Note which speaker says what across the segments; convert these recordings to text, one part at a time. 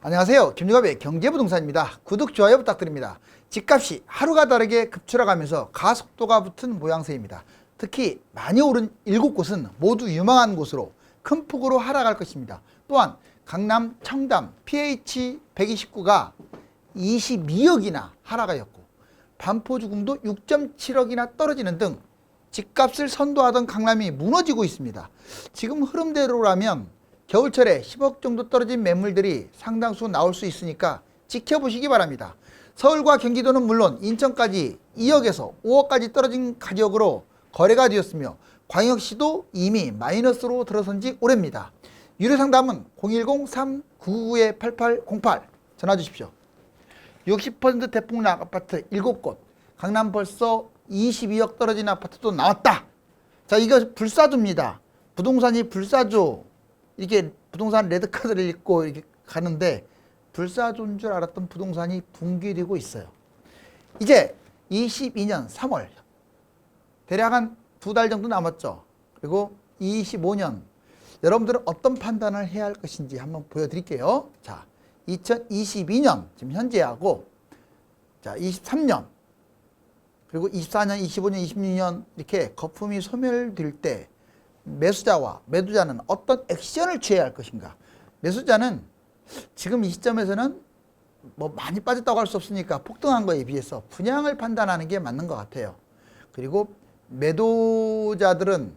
Speaker 1: 안녕하세요. 김유갑의 경제부동산입니다. 구독, 좋아요 부탁드립니다. 집값이 하루가 다르게 급추락하면서 가속도가 붙은 모양새입니다. 특히 많이 오른 7곳은 모두 유망한 곳으로 큰 폭으로 하락할 것입니다. 또한 강남, 청담, PH129가 22억이나 하락하였고 반포주공도 6.7억이나 떨어지는 등 집값을 선도하던 강남이 무너지고 있습니다. 지금 흐름대로라면 겨울철에 10억 정도 떨어진 매물들이 상당수 나올 수 있으니까 지켜보시기 바랍니다. 서울과 경기도는 물론 인천까지 2억에서 5억까지 떨어진 가격으로 거래가 되었으며 광역시도 이미 마이너스로 들어선 지 오래입니다. 유료상담은 010-3999-8808 전화 주십시오. 60% 대폭락 아파트 7곳, 강남 벌써 22억 떨어진 아파트도 나왔다. 자, 이거 불사조입니다. 부동산이 불사조, 이렇게 부동산 레드카드를 읽고 이렇게 가는데 불사조인 줄 알았던 부동산이 붕괴되고 있어요. 이제 22년 3월 대략 한 2달 정도 남았죠. 그리고 25년 여러분들은 어떤 판단을 해야 할 것인지 한번 보여드릴게요. 자, 2022년 지금 현재하고 자 23년 그리고 24년, 25년, 26년 이렇게 거품이 소멸될 때 매수자와 매도자는 어떤 액션을 취해야 할 것인가. 매수자는 지금 이 시점에서는 뭐 많이 빠졌다고 할 수 없으니까 폭등한 거에 비해서 분양을 판단하는 게 맞는 것 같아요. 그리고 매도자들은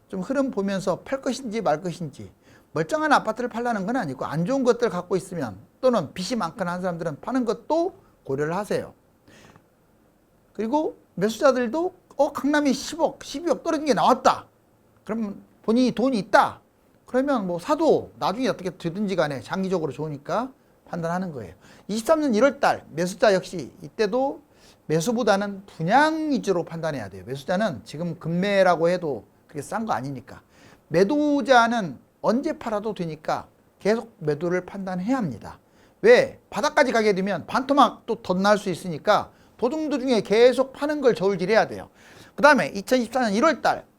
Speaker 1: 좀 흐름 보면서 팔 것인지 말 것인지, 멀쩡한 아파트를 팔라는 건 아니고 안 좋은 것들 갖고 있으면 또는 빚이 많거나 한 사람들은 파는 것도 고려를 하세요. 그리고 매수자들도 강남이 10억, 12억 떨어진 게 나왔다. 그럼 본인이 돈이 있다. 그러면 뭐 사도 나중에 어떻게 되든지 간에 장기적으로 좋으니까 판단하는 거예요. 23년 1월달 매수자 역시 이때도 매수보다는 분양 위주로 판단해야 돼요. 매수자는 지금 급매라고 해도 그게 싼 거 아니니까. 매도자는 언제 팔아도 되니까 계속 매도를 판단해야 합니다. 왜? 바닥까지 가게 되면 반토막 또 덧날 수 있으니까 도중도중에 계속 파는 걸 저울질해야 돼요. 그 다음에 2024년 1월달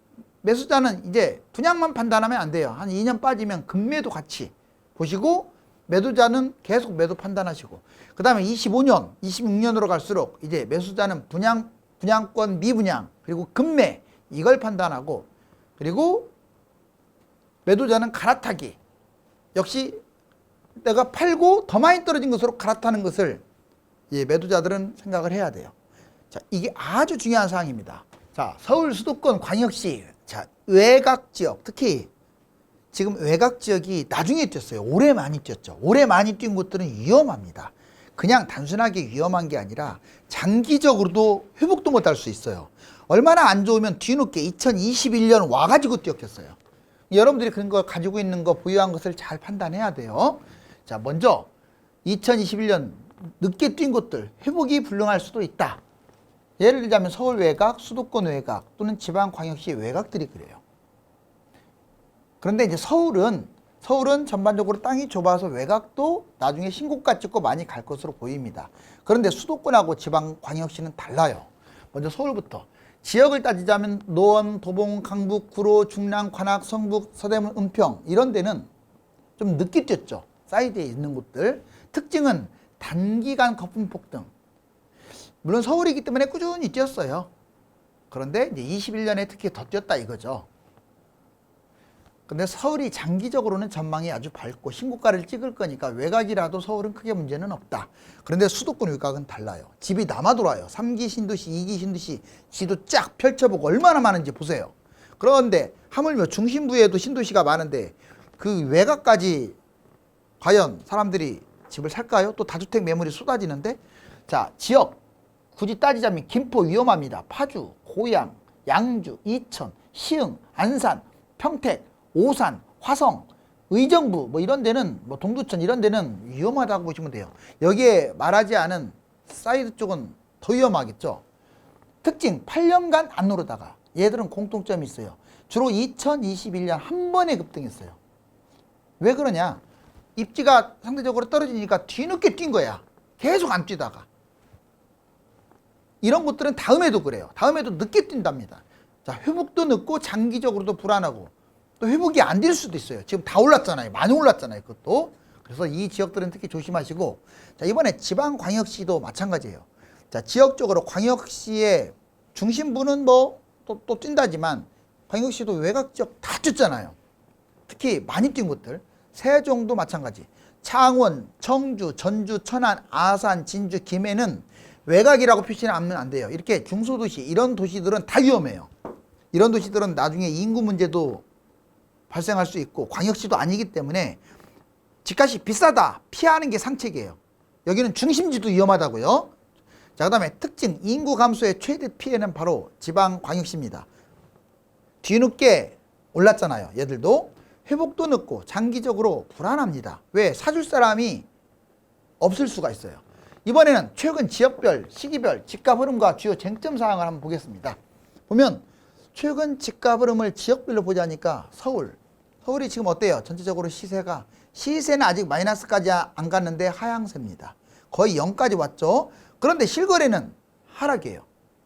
Speaker 1: 매수자는 이제 분양만 판단하면 안 돼요. 한 2년 빠지면 급매도 같이 보시고 매도자는 계속 매도 판단하시고 그 다음에 25년, 26년으로 갈수록 이제 매수자는 분양권 미분양 그리고 급매 이걸 판단하고 그리고 매도자는 갈아타기 역시 내가 팔고 더 많이 떨어진 것으로 갈아타는 것을 매도자들은 생각을 해야 돼요. 자, 이게 아주 중요한 사항입니다. 자, 서울 수도권 광역시 자, 외곽 지역 특히 지금 외곽 지역이 나중에 뛰었어요. 올해 많이 뛰었죠. 올해 많이 뛴 곳들은 위험합니다. 그냥 단순하게 위험한 게 아니라 장기적으로도 회복도 못할 수 있어요. 얼마나 안 좋으면 뒤늦게 2021년 와가지고 뛰었겠어요. 여러분들이 그런 걸 가지고 있는 거 보유한 것을 잘 판단해야 돼요. 자, 먼저 2021년 늦게 뛴 곳들 회복이 불능할 수도 있다. 예를 들자면 서울 외곽, 수도권 외곽 또는 지방광역시 외곽들이 그래요. 그런데 이제 서울은 전반적으로 땅이 좁아서 외곽도 나중에 신고가 찍고 많이 갈 것으로 보입니다. 그런데 수도권하고 지방광역시는 달라요. 먼저 서울부터 지역을 따지자면 노원, 도봉, 강북, 구로, 중랑, 관악, 성북, 서대문, 은평 이런 데는 좀 늦게 뛰었죠. 사이드에 있는 곳들. 특징은 단기간 거품 폭등. 물론 서울이기 때문에 꾸준히 뛰었어요. 그런데 이제 21년에 특히 더 뛰었다 이거죠. 근데 서울이 장기적으로는 전망이 아주 밝고 신고가를 찍을 거니까 외곽이라도 서울은 크게 문제는 없다. 그런데 수도권 외곽은 달라요. 집이 남아 돌아요. 3기 신도시, 2기 신도시 지도 쫙 펼쳐보고 얼마나 많은지 보세요. 그런데 하물며 중심부에도 신도시가 많은데 그 외곽까지 과연 사람들이 집을 살까요? 또 다주택 매물이 쏟아지는데 자, 지역 굳이 따지자면 김포 위험합니다. 파주, 고양, 양주, 이천, 시흥, 안산, 평택, 오산, 화성, 의정부 뭐 이런 데는 뭐 동두천 이런 데는 위험하다고 보시면 돼요. 여기에 말하지 않은 사이드 쪽은 더 위험하겠죠. 특징 8년간 안 오르다가 얘들은 공통점이 있어요. 주로 2021년 한 번에 급등했어요. 왜 그러냐? 입지가 상대적으로 떨어지니까 뒤늦게 뛴 거야. 계속 안 뛰다가. 이런 곳들은 다음에도 그래요. 다음에도 늦게 뛴답니다. 자, 회복도 늦고 장기적으로도 불안하고 또 회복이 안 될 수도 있어요. 지금 다 올랐잖아요. 많이 올랐잖아요. 그것도. 그래서 이 지역들은 특히 조심하시고, 자, 이번에 지방광역시도 마찬가지예요. 자, 지역적으로 광역시의 중심부는 뭐 또 뛴다지만 광역시도 외곽 지역 다 뛰었잖아요. 특히 많이 뛴 곳들, 세종도 마찬가지. 창원, 청주, 전주, 천안, 아산, 진주, 김해는 외곽이라고 표시하면 안 돼요. 이렇게 중소도시, 이런 도시들은 다 위험해요. 이런 도시들은 나중에 인구 문제도 발생할 수 있고 광역시도 아니기 때문에 집값이 비싸다, 피하는 게 상책이에요. 여기는 중심지도 위험하다고요. 자, 그 다음에 특징, 인구 감소의 최대 피해는 바로 지방광역시입니다. 뒤늦게 올랐잖아요. 얘들도 회복도 늦고 장기적으로 불안합니다. 왜? 사줄 사람이 없을 수가 있어요. 이번에는 최근 지역별, 시기별 집값 흐름과 주요 쟁점 사항을 한번 보겠습니다. 보면 최근 집값 흐름을 지역별로 보자니까 서울이 지금 어때요? 전체적으로 시세는 아직 마이너스까지 안 갔는데 하향세입니다. 거의 0까지 왔죠. 그런데 실거래는 하락이에요.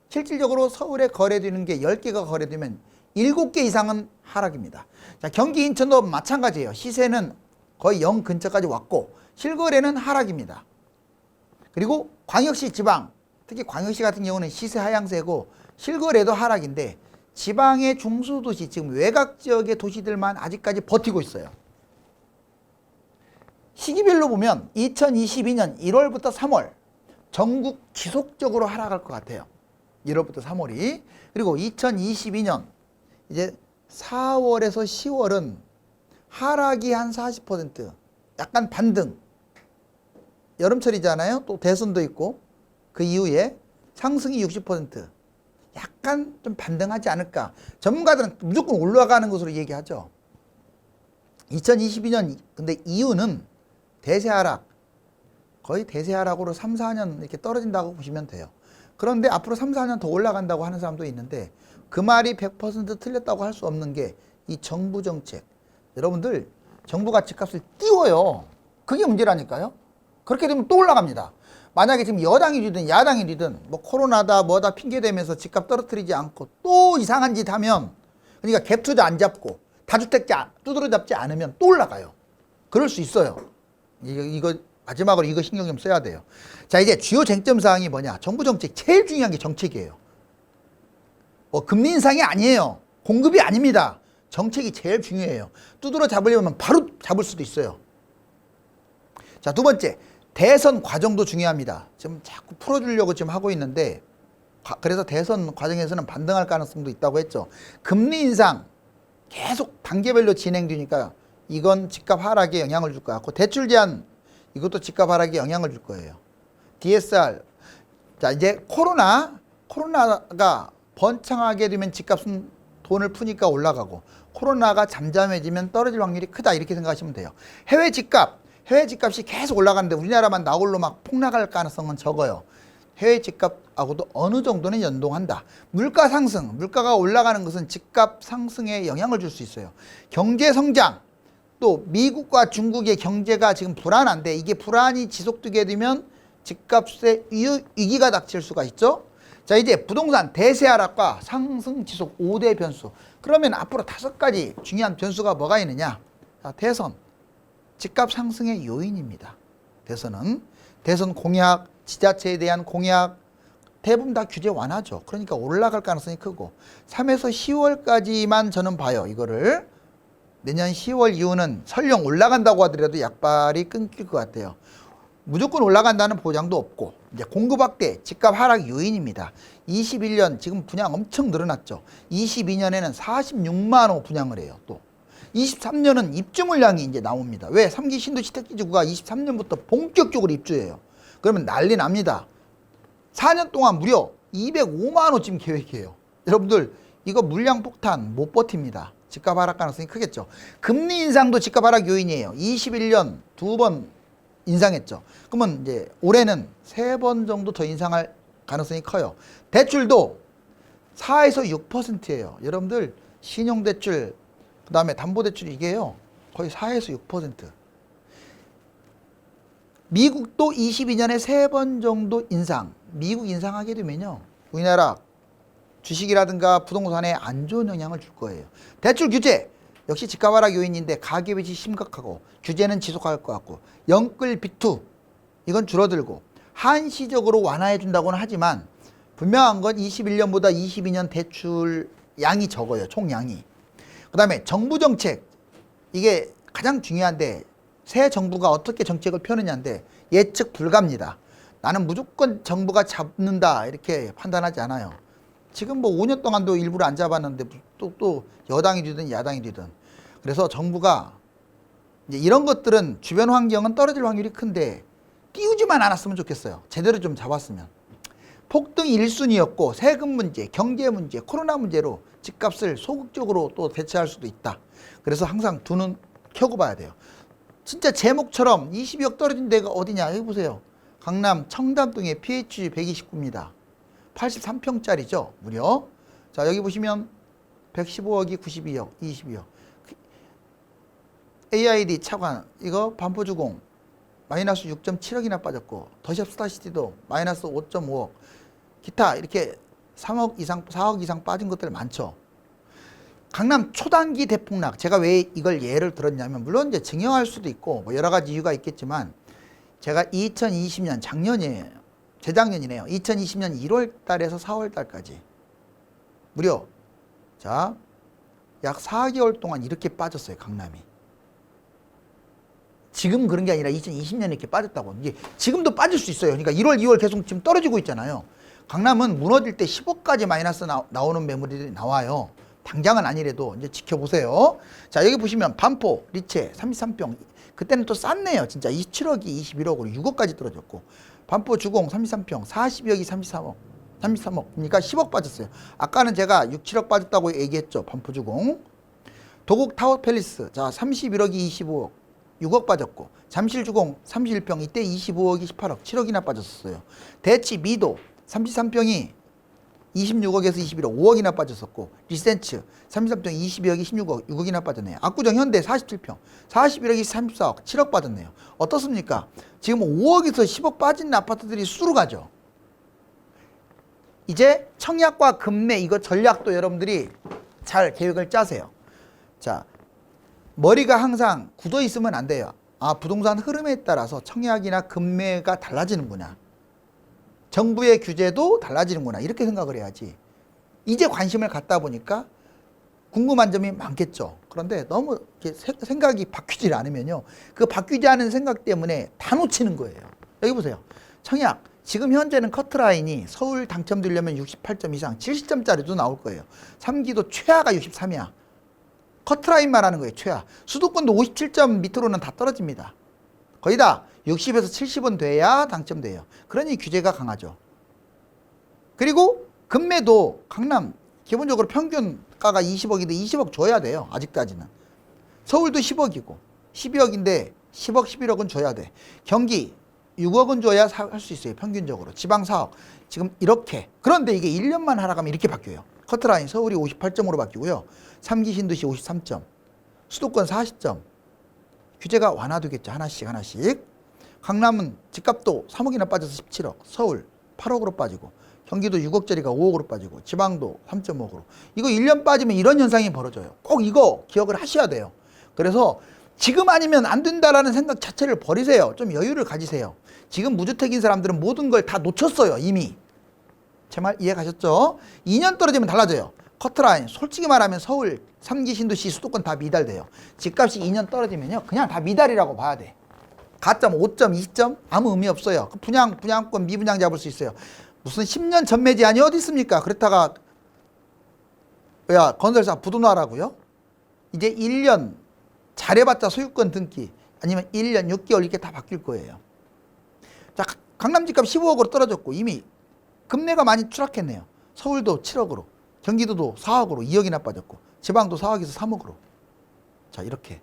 Speaker 1: 실질적으로 서울에 거래되는 게 10개가 거래되면 7개 이상은 하락입니다. 자, 경기 인천도 마찬가지예요. 시세는 거의 0 근처까지 왔고 실거래는 하락입니다. 그리고 광역시 지방, 특히 광역시 같은 경우는 시세 하향세고 실거래도 하락인데 지방의 중소도시, 지금 외곽 지역의 도시들만 아직까지 버티고 있어요. 시기별로 보면 2022년 1월부터 3월 전국 지속적으로 하락할 것 같아요. 1월부터 3월이. 그리고 2022년 이제 4월에서 10월은 하락이 한 40%, 약간 반등. 여름철이잖아요. 또 대선도 있고 그 이후에 상승이 60%. 약간 좀 반등하지 않을까. 전문가들은 무조건 올라가는 것으로 얘기하죠. 2022년 근데 이유는 대세 하락, 거의 대세 하락으로 3, 4년 이렇게 떨어진다고 보시면 돼요. 그런데 앞으로 3, 4년 더 올라간다고 하는 사람도 있는데 그 말이 100% 틀렸다고 할 수 없는 게 이 정부 정책. 여러분들 정부가 집값을 띄워요. 그게 문제라니까요. 그렇게 되면 또 올라갑니다. 만약에 지금 여당이 되든 야당이 되든 뭐 코로나다 뭐다 핑계대면서 집값 떨어뜨리지 않고 또 이상한 짓 하면, 그러니까 갭 투자 안 잡고 다주택자 두드러 잡지 않으면 또 올라가요. 그럴 수 있어요. 이거 마지막으로 이거 신경 좀 써야 돼요. 자, 이제 주요 쟁점 사항이 뭐냐. 정부 정책 제일 중요한 게 정책이에요. 금리 인상이 아니에요. 공급이 아닙니다. 정책이 제일 중요해요. 두드러 잡으려면 바로 잡을 수도 있어요. 자, 두 번째, 대선 과정도 중요합니다. 지금 자꾸 풀어주려고 지금 하고 있는데, 그래서 대선 과정에서는 반등할 가능성도 있다고 했죠. 금리 인상 계속 단계별로 진행되니까 이건 집값 하락에 영향을 줄 것 같고, 대출 제한 이것도 집값 하락에 영향을 줄 거예요. DSR. 자, 이제 코로나가 번창하게 되면 집값은 돈을 푸니까 올라가고, 코로나가 잠잠해지면 떨어질 확률이 크다, 이렇게 생각하시면 돼요. 해외 집값이 계속 올라가는데 우리나라만 나홀로 막 폭락할 가능성은 적어요. 해외 집값하고도 어느 정도는 연동한다. 물가 상승, 물가가 올라가는 것은 집값 상승에 영향을 줄 수 있어요. 경제 성장, 또 미국과 중국의 경제가 지금 불안한데 이게 불안이 지속되게 되면 집값에 위기가 닥칠 수가 있죠. 자, 이제 부동산 대세 하락과 상승 지속 5대 변수. 그러면 앞으로 5가지 중요한 변수가 뭐가 있느냐. 자, 대선, 집값 상승의 요인입니다. 대선 공약, 지자체에 대한 공약, 대부분 다 규제 완화죠. 그러니까 올라갈 가능성이 크고 3에서 10월까지만 저는 봐요. 이거를 내년 10월 이후는 설령 올라간다고 하더라도 약발이 끊길 것 같아요. 무조건 올라간다는 보장도 없고, 이제 공급 확대, 집값 하락 요인입니다. 21년 지금 분양 엄청 늘어났죠. 22년에는 46만 호 분양을 해요. 또 23년은 입주 물량이 이제 나옵니다. 왜? 3기 신도시택지구가 23년부터 본격적으로 입주해요. 그러면 난리 납니다. 4년 동안 무려 205만 호 지금 계획이에요. 여러분들 이거 물량 폭탄 못 버팁니다. 집값 하락 가능성이 크겠죠. 금리 인상도 집값 하락 요인이에요. 21년 2번 인상했죠. 그러면 이제 올해는 3번 정도 더 인상할 가능성이 커요. 대출도 4에서 6%예요. 여러분들 신용대출, 그 다음에 담보대출 이게요. 거의 4에서 6%. 미국도 22년에 3번 정도 인상. 미국 인상하게 되면요. 우리나라 주식이라든가 부동산에 안 좋은 영향을 줄 거예요. 대출 규제. 역시 집값 하락 요인인데 가계부채 심각하고 규제는 지속할 것 같고 영끌 비투 이건 줄어들고 한시적으로 완화해 준다고는 하지만 분명한 건 21년보다 22년 대출 양이 적어요. 총량이. 그 다음에 정부 정책 이게 가장 중요한데 새 정부가 어떻게 정책을 펴느냐인데 예측 불가입니다. 나는 무조건 정부가 잡는다 이렇게 판단하지 않아요. 지금 뭐 5년 동안도 일부러 안 잡았는데 또 여당이 되든 야당이 되든 그래서 정부가 이제 이런 것들은 주변 환경은 떨어질 확률이 큰데 띄우지만 않았으면 좋겠어요. 제대로 좀 잡았으면. 폭등이 1순위였고 세금 문제, 경제 문제, 코로나 문제로 집값을 소극적으로 또 대처할 수도 있다. 그래서 항상 두 눈 켜고 봐야 돼요. 진짜 제목처럼 22억 떨어진 데가 어디냐 여기 보세요. 강남 청담동의 PH 129입니다. 83평짜리죠 무려. 자 여기 보시면 115억이 92억 22억. AID 차관 이거 반포주공 마이너스 6.7억이나 빠졌고 더샵 스타시티도 마이너스 5.5억 기타 이렇게 3억 이상 4억 이상 빠진 것들 많죠. 강남 초단기 대폭락 제가 왜 이걸 예를 들었냐면 물론 이제 증여할 수도 있고 뭐 여러 가지 이유가 있겠지만 제가 2020년 작년이에요. 재작년이네요. 2020년 1월 달에서 4월 달까지 무려 자 약 4개월 동안 이렇게 빠졌어요. 강남이. 지금 그런 게 아니라 2020년에 이렇게 빠졌다고. 이게 지금도 빠질 수 있어요. 그러니까 1월, 2월 계속 지금 떨어지고 있잖아요. 강남은 무너질 때 10억까지 마이너스 나오는 매물들이 나와요. 당장은 아니래도 이제 지켜보세요. 자, 여기 보시면 반포, 리체, 33평. 그때는 또 쌌네요. 진짜 27억이 21억으로 6억까지 떨어졌고. 반포 주공 33평, 42억이 33억. 33억. 그러니까 10억 빠졌어요. 아까는 제가 6, 7억 빠졌다고 얘기했죠. 반포 주공. 도곡 타워 팰리스. 자, 31억이 25억. 6억 빠졌고 잠실 주공 31평 이때 25억이 18억 7억이나 빠졌었어요. 대치 미도 33평이 26억에서 21억 5억이나 빠졌었고 리센츠 33평 22억이 16억 6억이나 빠졌네요. 압구정 현대 47평 41억이 34억 7억 빠졌네요. 어떻습니까? 지금 5억에서 10억 빠진 아파트들이 수로 가죠. 이제 청약과 금매 이거 전략도 여러분들이 잘 계획을 짜세요. 자, 머리가 항상 굳어 있으면 안 돼요. 아, 부동산 흐름에 따라서 청약이나 금매가 달라지는구나. 정부의 규제도 달라지는구나. 이렇게 생각을 해야지. 이제 관심을 갖다 보니까 궁금한 점이 많겠죠. 그런데 너무 이렇게 생각이 바뀌질 않으면요. 그 바뀌지 않은 생각 때문에 다 놓치는 거예요. 여기 보세요. 청약. 지금 현재는 커트라인이 서울 당첨되려면 68점 이상, 70점짜리도 나올 거예요. 3기도 최하가 63이야. 커트라인 말하는 거예요. 최하. 수도권도 57점 밑으로는 다 떨어집니다. 거의 다 60에서 70은 돼야 당첨돼요. 그러니 규제가 강하죠. 그리고 금매도 강남 기본적으로 평균가가 20억인데 20억 줘야 돼요. 아직까지는. 서울도 10억이고 12억인데 10억 11억은 줘야 돼. 경기 6억은 줘야 할 수 있어요. 평균적으로. 지방 4억. 지금 이렇게. 그런데 이게 1년만 하락하면 이렇게 바뀌어요. 커트라인 서울이 58점으로 바뀌고요. 3기 신도시 53점, 수도권 40점. 규제가 완화되겠죠. 하나씩 하나씩. 강남은 집값도 3억이나 빠져서 17억, 서울 8억으로 빠지고 경기도 6억짜리가 5억으로 빠지고 지방도 3.5억으로. 이거 1년 빠지면 이런 현상이 벌어져요. 꼭 이거 기억을 하셔야 돼요. 그래서 지금 아니면 안 된다라는 생각 자체를 버리세요. 좀 여유를 가지세요. 지금 무주택인 사람들은 모든 걸 다 놓쳤어요. 이미. 제 말 이해 가셨죠? 2년 떨어지면 달라져요. 커트라인 솔직히 말하면 서울 3기 신도시 수도권 다 미달돼요. 집값이 2년 떨어지면요 그냥 다 미달이라고 봐야 돼. 가점 5점 20점 아무 의미 없어요. 분양권 미분양 잡을 수 있어요. 무슨 10년 전매제한이 어디 있습니까? 그렇다가 야 건설사 부도나라고요? 이제 1년 잘해봤자 소유권 등기 아니면 1년 6개월 이렇게 다 바뀔 거예요. 자, 강남 집값 15억으로 떨어졌고 이미 금매가 많이 추락했네요. 서울도 7억으로 경기도도 4억으로 2억이나 빠졌고 지방도 4억에서 3억으로. 자, 이렇게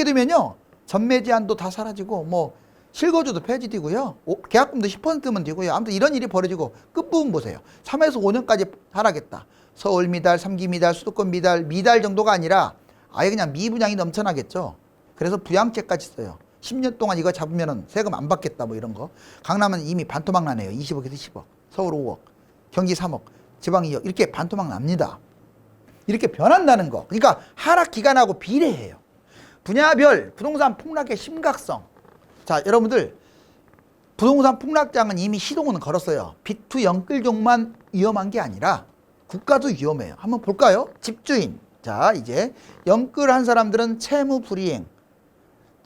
Speaker 1: 되면요 전매 제한도 다 사라지고 뭐 실거주도 폐지되고요 계약금도 10%면 되고요. 아무튼 이런 일이 벌어지고 끝부분 보세요. 3에서 5년까지 하락했다. 서울 미달, 3기 미달, 수도권 미달 정도가 아니라 아예 그냥 미분양이 넘쳐나겠죠. 그래서 부양죄까지 써요. 10년 동안 이거 잡으면 세금 안 받겠다 뭐 이런 거. 강남은 이미 반토막 나네요. 20억에서 10억. 서울 5억, 경기 3억, 지방 2억 이렇게 반토막 납니다. 이렇게 변한다는 거. 그러니까 하락 기간하고 비례해요. 분야별 부동산 폭락의 심각성. 자, 여러분들 부동산 폭락장은 이미 시동은 걸었어요. 비투 영끌종만 위험한 게 아니라 국가도 위험해요. 한번 볼까요? 집주인. 자, 이제 영끌한 사람들은 채무 불이행.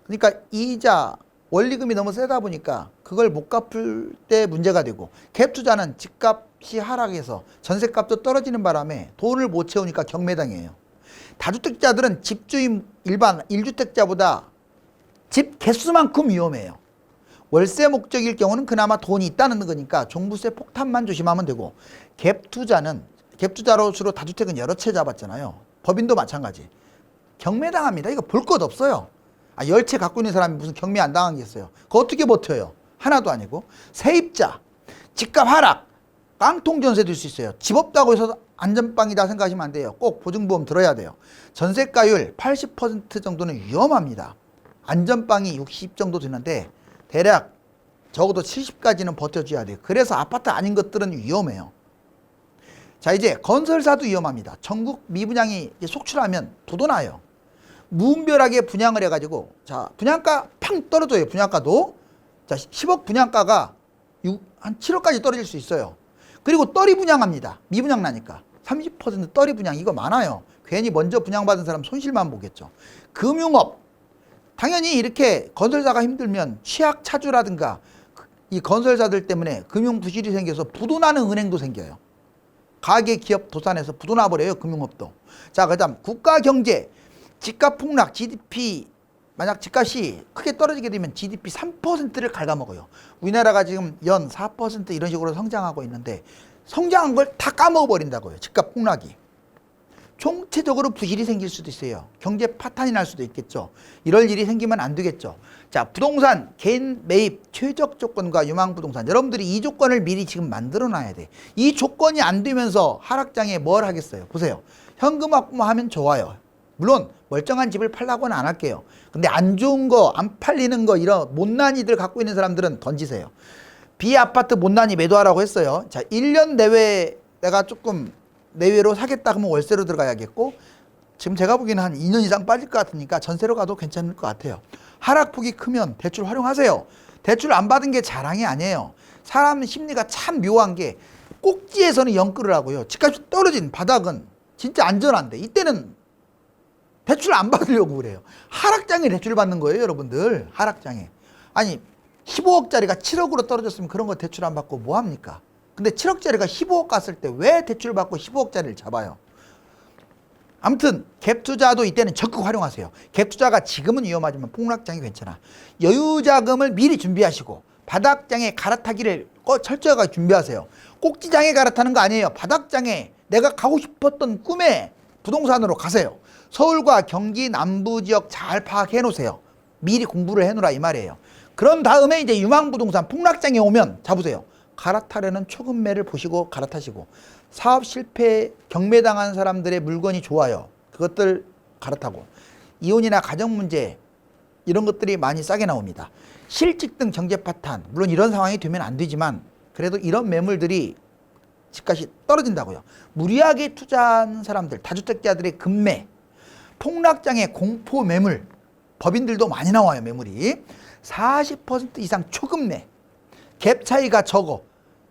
Speaker 1: 그러니까 이자, 원리금이 너무 세다 보니까 그걸 못 갚을 때 문제가 되고, 갭 투자는 집값이 하락해서 전세값도 떨어지는 바람에 돈을 못 채우니까 경매당해요. 다주택자들은 집주인 일반 1주택자보다 집 개수만큼 위험해요. 월세 목적일 경우는 그나마 돈이 있다는 거니까 종부세 폭탄만 조심하면 되고, 갭투자로 주로 다주택은 여러 채 잡았잖아요. 법인도 마찬가지. 경매당합니다. 이거 볼 것 없어요. 10채 갖고 있는 사람이 무슨 경매 안 당하겠어요. 그거 어떻게 버텨요? 하나도 아니고. 세입자, 집값 하락, 깡통 전세 될 수 있어요. 집 없다고 해서 안전빵이다 생각하시면 안 돼요. 꼭 보증보험 들어야 돼요. 전세가율 80% 정도는 위험합니다. 안전빵이 60 정도 되는데 대략 적어도 70까지는 버텨줘야 돼요. 그래서 아파트 아닌 것들은 위험해요. 자, 이제 건설사도 위험합니다. 전국 미분양이 속출하면 부도나요. 무분별하게 분양을 해가지고, 자, 분양가 팡 떨어져요. 분양가도. 자, 10억 분양가가 한 7억까지 떨어질 수 있어요. 그리고 떨이 분양합니다. 미분양 나니까. 30% 떨이 분양, 이거 많아요. 괜히 먼저 분양받은 사람 손실만 보겠죠. 금융업. 당연히 이렇게 건설사가 힘들면 취약 차주라든가 이 건설사들 때문에 금융 부실이 생겨서 부도나는 은행도 생겨요. 가계 기업 도산해서 부도나 버려요. 금융업도. 자, 그다음 국가 경제. 집값 폭락, GDP, 만약 집값이 크게 떨어지게 되면 GDP 3%를 갉아먹어요. 우리나라가 지금 연 4% 이런 식으로 성장하고 있는데 성장한 걸 다 까먹어버린다고요. 집값 폭락이. 총체적으로 부실이 생길 수도 있어요. 경제 파탄이 날 수도 있겠죠. 이럴 일이 생기면 안 되겠죠. 자, 부동산 개인 매입 최적 조건과 유망부동산. 여러분들이 이 조건을 미리 지금 만들어 놔야 돼. 이 조건이 안 되면서 하락장에 뭘 하겠어요. 보세요. 현금 확보하면 좋아요. 물론 멀쩡한 집을 팔라고는 안 할게요. 근데 안 좋은 거, 안 팔리는 거, 이런 못난이들 갖고 있는 사람들은 던지세요. 비아파트 못난이 매도하라고 했어요. 자, 1년 내외 내가 조금 내외로 사겠다 그러면 월세로 들어가야겠고, 지금 제가 보기에는 한 2년 이상 빠질 것 같으니까 전세로 가도 괜찮을 것 같아요. 하락폭이 크면 대출 활용하세요. 대출 안 받은 게 자랑이 아니에요. 사람 심리가 참 묘한 게 꼭지에서는 영끌을 하고요. 집값이 떨어진 바닥은 진짜 안전한데 이때는 대출 안 받으려고 그래요. 하락장에 대출 받는 거예요, 여러분들. 하락장에. 아니 15억짜리가 7억으로 떨어졌으면 그런 거 대출 안 받고 뭐 합니까? 근데 7억짜리가 15억 갔을 때 왜 대출 받고 15억짜리를 잡아요? 아무튼 갭 투자도 이때는 적극 활용하세요. 갭 투자가 지금은 위험하지만 폭락장이 괜찮아. 여유 자금을 미리 준비하시고 바닥장에 갈아타기를 철저하게 준비하세요. 꼭지장에 갈아타는 거 아니에요. 바닥장에 내가 가고 싶었던 꿈의 부동산으로 가세요. 서울과 경기 남부 지역 잘 파악해 놓으세요. 미리 공부를 해 놓으라 이 말이에요. 그런 다음에 이제 유망부동산 폭락장에 오면 잡으세요. 갈아타려는 초급매를 보시고 갈아타시고, 사업 실패 경매당한 사람들의 물건이 좋아요. 그것들 갈아타고, 이혼이나 가정 문제 이런 것들이 많이 싸게 나옵니다. 실직 등 경제 파탄, 물론 이런 상황이 되면 안 되지만 그래도 이런 매물들이 집값이 떨어진다고요. 무리하게 투자하는 사람들, 다주택자들의 급매, 폭락장의 공포 매물, 법인들도 많이 나와요. 매물이 40% 이상 초급매, 갭 차이가 적어.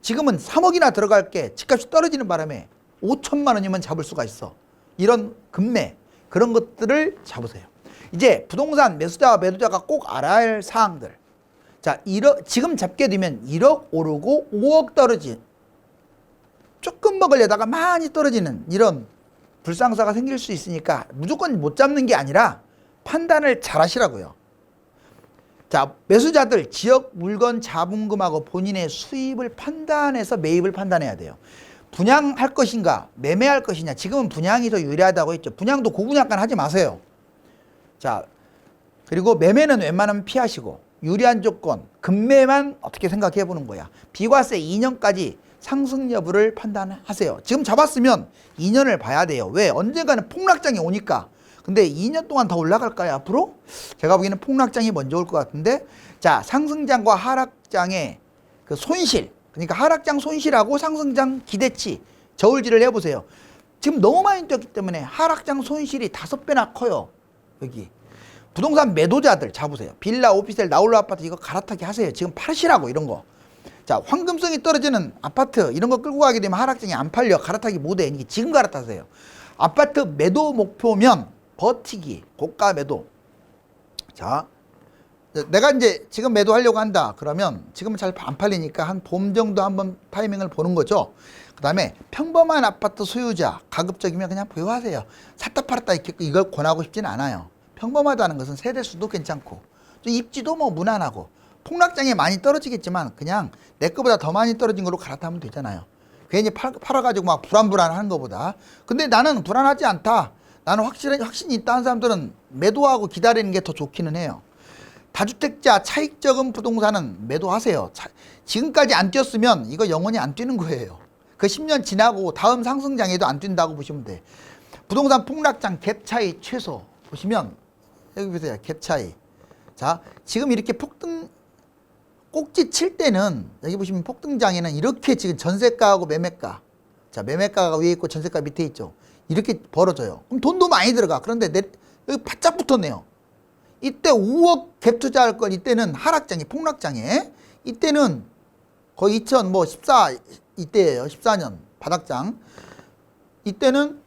Speaker 1: 지금은 3억이나 들어갈 게 집값이 떨어지는 바람에 5천만 원이면 잡을 수가 있어. 이런 급매, 그런 것들을 잡으세요. 이제 부동산 매수자와 매도자가 꼭 알아야 할 사항들. 자, 지금 잡게 되면 1억 오르고 5억 떨어진, 조금 먹으려다가 많이 떨어지는 이런 불상사가 생길 수 있으니까 무조건 못 잡는 게 아니라 판단을 잘 하시라고요. 자, 매수자들 지역 물건 자본금하고 본인의 수입을 판단해서 매입을 판단해야 돼요. 분양할 것인가 매매할 것이냐. 지금은 분양이 더 유리하다고 했죠. 분양도 고분양가는 하지 마세요. 자, 그리고 매매는 웬만하면 피하시고 유리한 조건 급매만 어떻게 생각해 보는 거야. 비과세 2년까지 상승 여부를 판단하세요. 지금 잡았으면 2년을 봐야 돼요. 왜? 언젠가는 폭락장이 오니까. 근데 2년 동안 더 올라갈까요, 앞으로? 제가 보기에는 폭락장이 먼저 올 것 같은데, 자, 상승장과 하락장의 그 손실, 그러니까 하락장 손실하고 상승장 기대치 저울질을 해보세요. 지금 너무 많이 뛰었기 때문에 하락장 손실이 5배나 커요. 여기 부동산 매도자들 잡으세요. 빌라, 오피스텔, 나홀로 아파트 이거 갈아타기 하세요. 지금 파시라고 이런 거. 자, 황금성이 떨어지는 아파트 이런 거 끌고 가게 되면 하락장이 안 팔려. 갈아타기 못해. 이게 지금 갈아타세요. 아파트 매도 목표면 버티기, 고가 매도. 자, 내가 이제 지금 매도하려고 한다. 그러면 지금은 잘 안 팔리니까 한 봄 정도 한번 타이밍을 보는 거죠. 그 다음에 평범한 아파트 소유자, 가급적이면 그냥 보유하세요. 샀다 팔았다 이걸 권하고 싶지는 않아요. 평범하다는 것은 세대수도 괜찮고 입지도 뭐 무난하고 폭락장에 많이 떨어지겠지만 그냥 내 거보다 더 많이 떨어진 걸로 갈아타면 되잖아요. 괜히 팔아가지고 막 불안불안한 것보다. 근데 나는 불안하지 않다. 나는 확신이 있다 하는 사람들은 매도하고 기다리는 게 더 좋기는 해요. 다주택자 차익 적은 부동산은 매도하세요. 지금까지 안 뛰었으면 이거 영원히 안 뛰는 거예요. 그 10년 지나고 다음 상승장에도 안 뛴다고 보시면 돼. 부동산 폭락장 갭 차이 최소 보시면 여기 보세요. 갭 차이. 자, 지금 이렇게 꼭지 칠 때는 여기 보시면 폭등장에는 이렇게 지금 전세가하고 매매가, 자, 매매가가 위에 있고 전세가 밑에 있죠. 이렇게 벌어져요. 그럼 돈도 많이 들어가. 그런데 여기 바짝 붙었네요. 이때 5억 갭 투자할 걸 이때는 하락장에, 폭락장에, 이때는 거의 2014 이때예요. 14년 바닥장. 이때는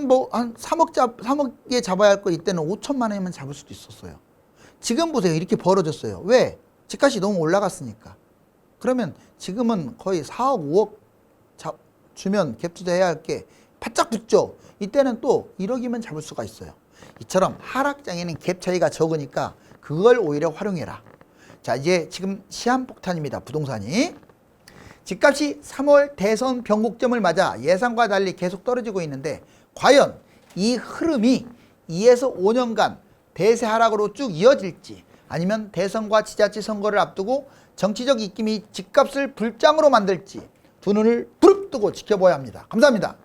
Speaker 1: 뭐 한 3억에 잡아야 할 거 이때는 5천만 원이면 잡을 수도 있었어요. 지금 보세요. 이렇게 벌어졌어요. 왜? 집값이 너무 올라갔으니까. 그러면 지금은 거의 4억, 5억 주면 갭 투자해야 할 게 바짝 붙죠. 이때는 또 1억이면 잡을 수가 있어요. 이처럼 하락장에는 갭 차이가 적으니까 그걸 오히려 활용해라. 자, 이제 지금 시한폭탄입니다. 부동산이. 집값이 3월 대선 변곡점을 맞아 예상과 달리 계속 떨어지고 있는데 과연 이 흐름이 2에서 5년간 대세 하락으로 쭉 이어질지 아니면 대선과 지자체 선거를 앞두고 정치적 입김이 집값을 불장으로 만들지 두 눈을 부릅뜨고 지켜봐야 합니다. 감사합니다.